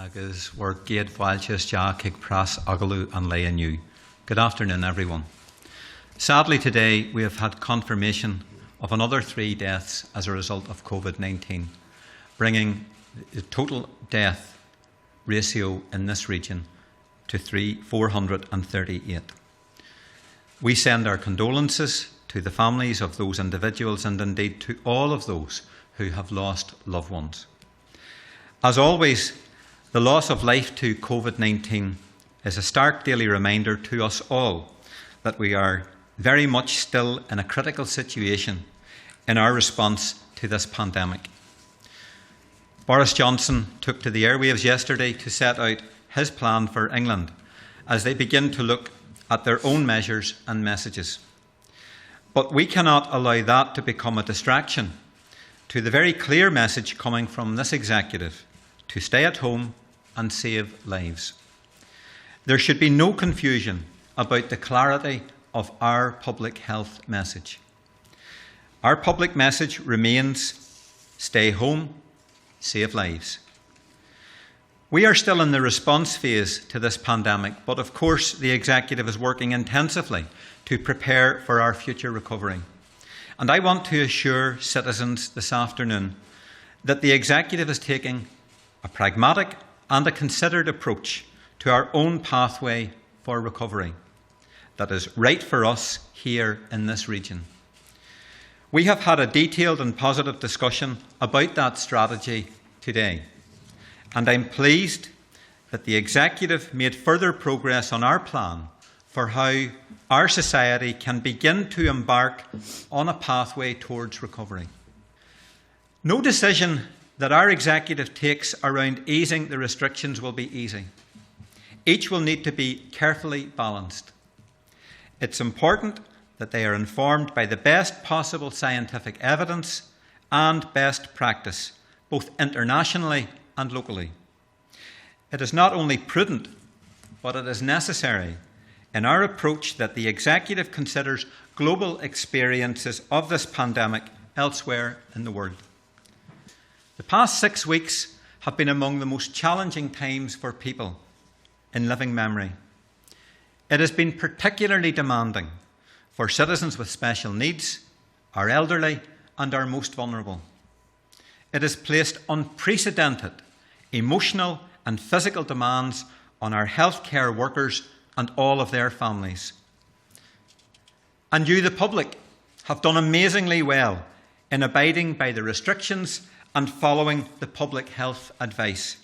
agus war géad bhailte deach ag pras agalú an lei aniu. Good afternoon, everyone. Sadly, today we have had confirmation of another 3 deaths as a result of COVID-19, bringing the total death ratio in this region to 438. We send our condolences to the families of those individuals and indeed to all of those who have lost loved ones. As always, the loss of life to COVID-19 is a stark daily reminder to us all that we are very much still in a critical situation in our response to this pandemic. Boris Johnson took to the airwaves yesterday to set out his plan for England as they begin to look at their own measures and messages. But we cannot allow that to become a distraction to the very clear message coming from this executive to stay at home and save lives. There should be no confusion about the clarity of our public health message. Our public message remains: stay home, save lives. We are still in the response phase to this pandemic, but of course the executive is working intensively to prepare for our future recovery. And I want to assure citizens this afternoon that the executive is taking a pragmatic and a considered approach to our own pathway for recovery that is right for us here in this region. We have had a detailed and positive discussion about that strategy today, and I'm pleased that the executive made further progress on our plan for how our society can begin to embark on a pathway towards recovery. No decision that our executive takes around easing the restrictions will be easy. Each will need to be carefully balanced. It's important that they are informed by the best possible scientific evidence and best practice, both internationally and locally. It is not only prudent, but it is necessary in our approach that the executive considers global experiences of this pandemic elsewhere in the world. The past 6 weeks have been among the most challenging times for people in living memory. It has been particularly demanding for citizens with special needs, our elderly, and our most vulnerable. It has placed unprecedented emotional and physical demands on our healthcare workers and all of their families. And you, the public, have done amazingly well in abiding by the restrictions and following the public health advice.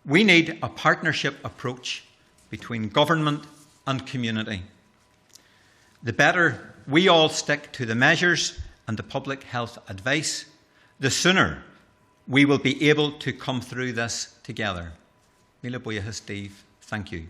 We need a partnership approach between government and community. The better we all stick to the measures and the public health advice, the sooner we will be able to come through this together. Míle buíochas, Steve. Thank you.